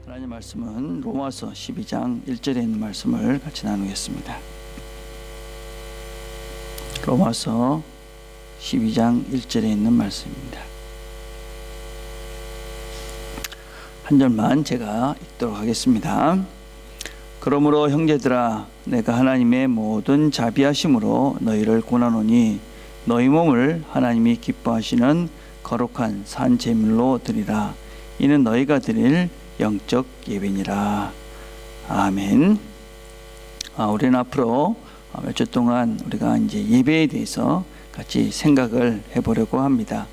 하나님 말씀은 로마서 12장 1절에 있는 말씀을 같이 나누겠습니다. 로마서 12장 1절에 있는 말씀입니다. 한 절만 제가 읽도록 하겠습니다. 그러므로 형제들아, 내가 하나님의 모든 자비하심으로 너희를 권하노니 너희 몸을 하나님이 기뻐하시는 거룩한 산 제물로 드리라. 이는 너희가 드릴 영적 예배니라. 아멘. 우리는 앞으로 몇 주 동안 우리가 이제 예배에 대해서 같이 생각을 해보려고 합니다.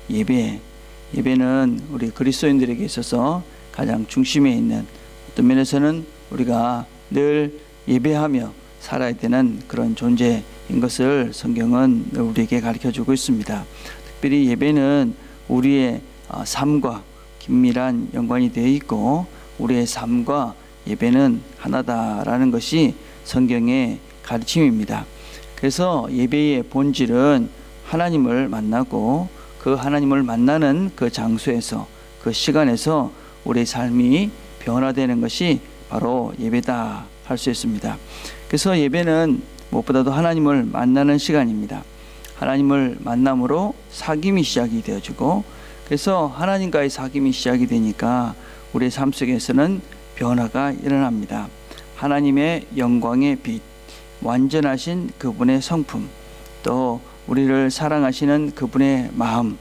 예배는 우리 그리스도인들에게 있어서 가장 중심에 있는, 어떤 면에서는 우리가 늘 예배하며 살아야 되는 그런 존재인 것을 성경은 우리에게 가르쳐주고 있습니다. 특별히 예배는 우리의 삶과 긴밀한 연관이 되어 있고, 우리의 삶과 예배는 하나다라는 것이 성경의 가르침입니다. 그래서 예배의 본질은 하나님을 만나고, 그 하나님을 만나는 그 장소에서, 그 시간에서 우리의 삶이 변화되는 것이 바로 예배다 할 수 있습니다. 그래서 예배는 무엇보다도 하나님을 만나는 시간입니다. 하나님을 만남으로 사귐이 시작이 되어지고, 그래서 하나님과의 사귐이 시작이 되니까 우리의 삶 속에서는 변화가 일어납니다. 하나님의 영광의 빛, 완전하신 그분의 성품, 또 우리를 사랑하시는 그분의 마음,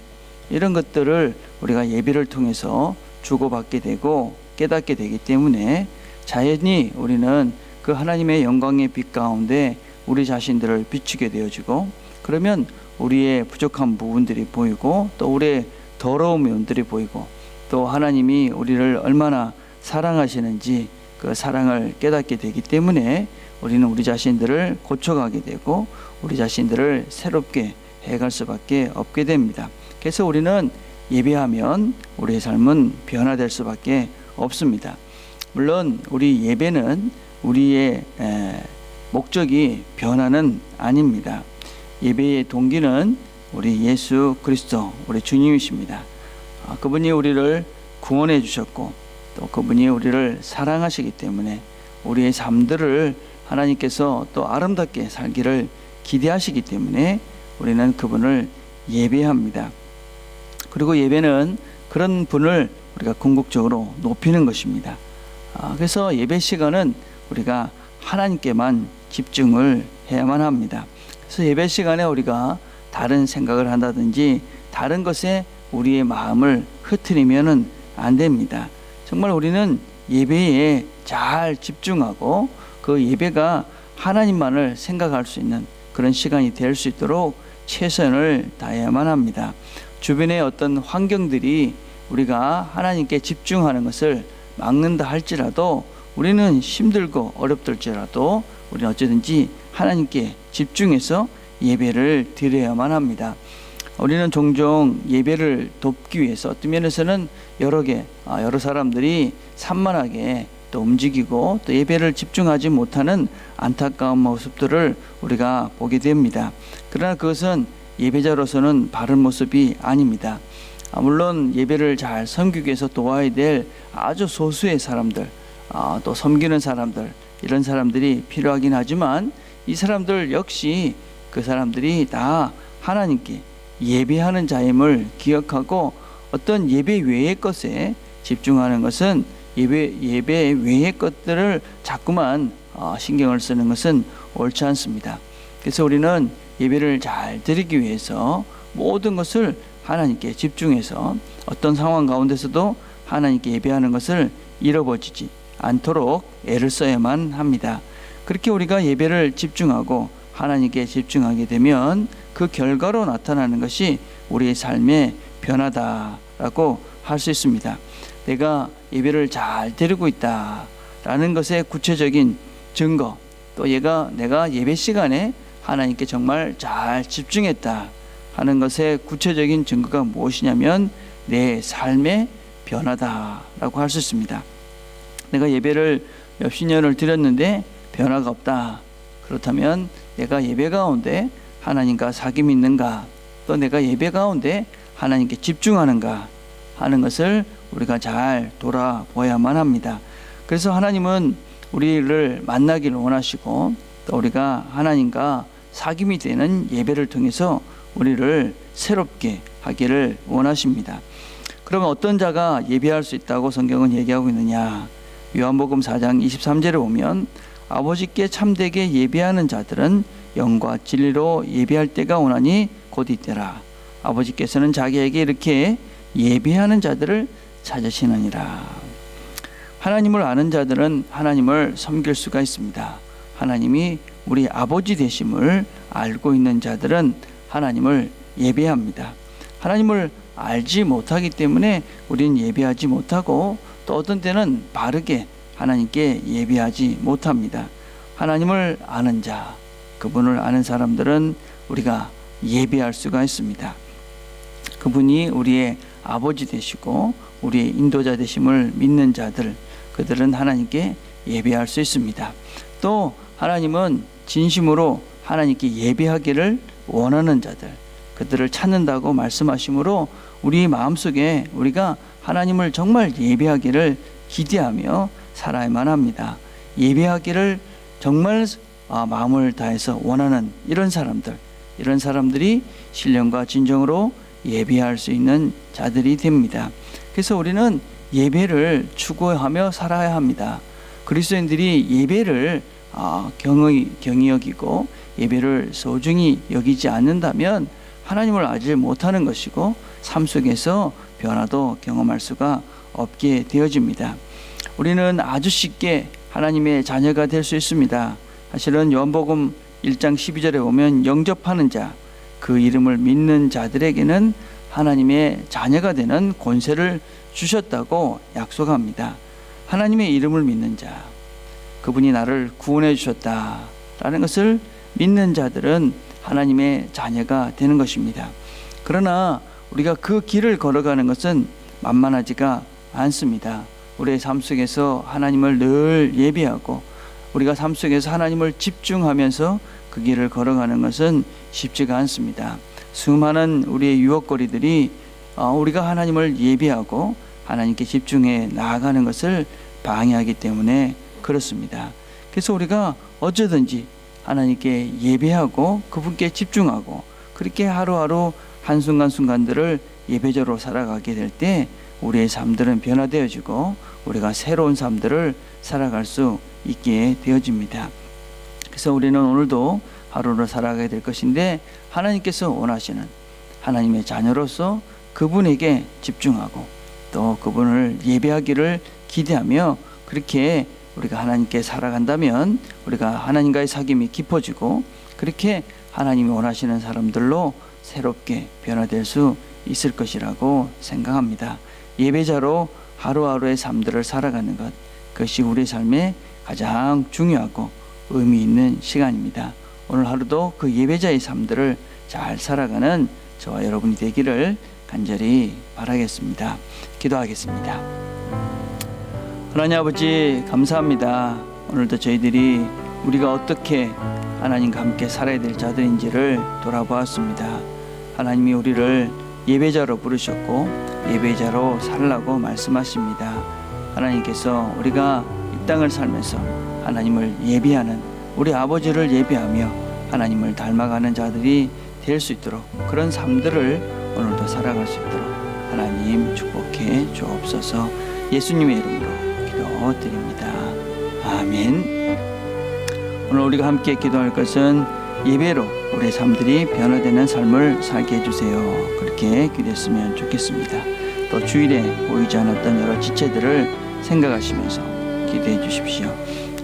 이런 것들을 우리가 예배를 통해서 주고받게 되고 깨닫게 되기 때문에 자연히 우리는 그 하나님의 영광의 빛 가운데 우리 자신들을 비추게 되어지고, 그러면 우리의 부족한 부분들이 보이고, 또 우리의 더러운 면들이 보이고, 또 하나님이 우리를 얼마나 사랑하시는지 그 사랑을 깨닫게 되기 때문에 우리는 우리 자신들을 고쳐가게 되고 우리 자신들을 새롭게 해갈 수밖에 없게 됩니다. 그래서 우리는 예배하면 우리의 삶은 변화될 수밖에 없습니다. 물론 우리 예배는 우리의 목적이 변화는 아닙니다. 예배의 동기는 우리 예수 그리스도, 우리 주님이십니다. 그분이 우리를 구원해 주셨고, 또 그분이 우리를 사랑하시기 때문에 우리의 삶들을 하나님께서 또 아름답게 살기를 기대하시기 때문에 우리는 그분을 예배합니다. 그리고 예배는 그런 분을 우리가 궁극적으로 높이는 것입니다. 그래서 예배 시간은 우리가 하나님께만 집중을 해야만 합니다. 그래서 예배 시간에 우리가 다른 생각을 한다든지 다른 것에 우리의 마음을 흐트리면은 안 됩니다. 정말 우리는 예배에 잘 집중하고 그 예배가 하나님만을 생각할 수 있는 그런 시간이 될 수 있도록 최선을 다해야만 합니다. 주변의 어떤 환경들이 우리가 하나님께 집중하는 것을 막는다 할지라도, 우리는 힘들고 어렵들지라도 우리는 어쩌든지 하나님께 집중해서 예배를 드려야만 합니다. 우리는 종종 예배를 돕기 위해서 어떤 면에서는 여러 사람들이 산만하게 또 움직이고 또 예배를 집중하지 못하는 안타까운 모습들을 우리가 보게 됩니다. 그러나 그것은 예배자로서는 바른 모습이 아닙니다. 물론 예배를 잘 섬기기 위해서 도와야 될 아주 소수의 사람들, 또 섬기는 사람들, 이런 사람들이 필요하긴 하지만 이 사람들 역시 그 사람들이 다 하나님께 예배하는 자임을 기억하고 어떤 예배 외의 것에 집중하는 것은 예배 외의 것들을 자꾸만 신경을 쓰는 것은 옳지 않습니다. 그래서 우리는 예배를 잘 드리기 위해서 모든 것을 하나님께 집중해서 어떤 상황 가운데서도 하나님께 예배하는 것을 잃어버리지 않도록 애를 써야만 합니다. 그렇게 우리가 예배를 집중하고 하나님께 집중하게 되면 그 결과로 나타나는 것이 우리의 삶의 변화다라고 할 수 있습니다. 내가 예배를 잘 드리고 있다라는 것의 구체적인 증거, 또 내가 예배 시간에 하나님께 정말 잘 집중했다 하는 것의 구체적인 증거가 무엇이냐면 내 삶의 변화다라고 할 수 있습니다. 내가 예배를 몇십 년을 드렸는데 변화가 없다. 그렇다면 내가 예배 가운데 하나님과 사귐이 있는가, 또 내가 예배 가운데 하나님께 집중하는가 하는 것을 우리가 잘 돌아보아야만 합니다. 그래서 하나님은 우리를 만나기를 원하시고 또 우리가 하나님과 사귐이 되는 예배를 통해서 우리를 새롭게 하기를 원하십니다. 그러면 어떤 자가 예배할 수 있다고 성경은 얘기하고 있느냐? 요한복음 4장 23절에 보면 아버지께 참되게 예배하는 자들은 영과 진리로 예배할 때가 오나니 곧 이때라. 아버지께서는 자기에게 이렇게 예배하는 자들을 찾으시느니라. 하나님을 아는 자들은 하나님을 섬길 수가 있습니다. 하나님이 우리 아버지 되심을 알고 있는 자들은 하나님을 예배합니다. 하나님을 알지 못하기 때문에 우리는 예배하지 못하고 또 어떤 때는 바르게 하나님께 예배하지 못합니다. 하나님을 아는 자, 그분을 아는 사람들은 우리가 예배할 수가 있습니다. 그분이 우리의 아버지 되시고 우리의 인도자 되심을 믿는 자들, 그들은 하나님께 예배할 수 있습니다. 또 하나님은 진심으로 하나님께 예배하기를 원하는 자들, 그들을 찾는다고 말씀하시므로 우리 마음속에 우리가 하나님을 정말 예배하기를 기대하며 살아야만 합니다. 예배하기를 정말 마음을 다해서 원하는 이런 사람들이 신령과 진정으로 예배할 수 있는 자들이 됩니다. 그래서 우리는 예배를 추구하며 살아야 합니다. 그리스도인들이 예배를 경히 여기고 예배를 소중히 여기지 않는다면 하나님을 알지 못하는 것이고 삶 속에서 변화도 경험할 수가 없게 되어집니다. 우리는 아주 쉽게 하나님의 자녀가 될 수 있습니다. 사실은 요한복음 1장 12절에 보면 영접하는 자, 그 이름을 믿는 자들에게는 하나님의 자녀가 되는 권세를 주셨다고 약속합니다. 하나님의 이름을 믿는 자, 그분이 나를 구원해 주셨다라는 것을 믿는 자들은 하나님의 자녀가 되는 것입니다. 그러나 우리가 그 길을 걸어가는 것은 만만하지가 않습니다. 우리의 삶 속에서 하나님을 늘 예배하고 우리가 삶 속에서 하나님을 집중하면서 그 길을 걸어가는 것은 쉽지가 않습니다. 수많은 우리의 유혹거리들이 우리가 하나님을 예배하고 하나님께 집중해 나아가는 것을 방해하기 때문에 그렇습니다. 그래서 우리가 어쩌든지 하나님께 예배하고 그분께 집중하고 그렇게 하루하루 한순간순간들을 예배자로 살아가게 될 때 우리의 삶들은 변화되어지고 우리가 새로운 삶들을 살아갈 수 있게 되어집니다. 그래서 우리는 오늘도 하루를 살아가게 될 것인데 하나님께서 원하시는 하나님의 자녀로서 그분에게 집중하고 또 그분을 예배하기를 기대하며 그렇게 우리가 하나님께 살아간다면 우리가 하나님과의 사귐이 깊어지고 그렇게 하나님이 원하시는 사람들로 새롭게 변화될 수 있을 것이라고 생각합니다. 예배자로 하루하루의 삶들을 살아가는 것, 그것이 우리 삶의 가장 중요하고 의미 있는 시간입니다. 오늘 하루도 그 예배자의 삶들을 잘 살아가는 저와 여러분이 되기를 간절히 바라겠습니다. 기도하겠습니다. 하나님 아버지 감사합니다. 오늘도 저희들이 우리가 어떻게 하나님과 함께 살아야 될 자들인지를 돌아보았습니다. 하나님이 우리를 예배자로 부르셨고 예배자로 살라고 말씀하십니다. 하나님께서 우리가 이 땅을 살면서 하나님을 예배하는 우리 아버지를 예배하며 하나님을 닮아가는 자들이 될 수 있도록 그런 삶들을 오늘도 살아갈 수 있도록 하나님 축복해 주옵소서. 예수님의 이름으로 기도드립니다. 아멘. 오늘 우리가 함께 기도할 것은 예배로 우리의 삶들이 변화되는 삶을 살게 해주세요. 그렇게 기도했으면 좋겠습니다. 또 주일에 보이지 않았던 여러 지체들을 생각하시면서 기도해 주십시오.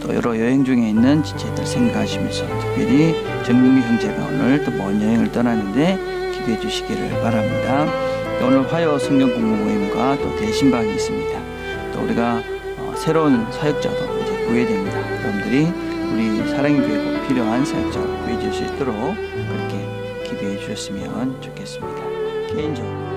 또 여러 여행 중에 있는 지체들 생각하시면서 특별히 정민규 형제가 오늘 또 먼 여행을 떠나는데 기도해 주시기를 바랍니다. 오늘 화요 성경 공부 모임과 또 대신방이 있습니다. 또 우리가 새로운 사역자도 이제 구해됩니다. 여러분들이 우리 사랑의 교회가 필요한 사역자를 구해 줄 수 있도록 그렇게 기도해 주셨으면 좋겠습니다. 개인적으로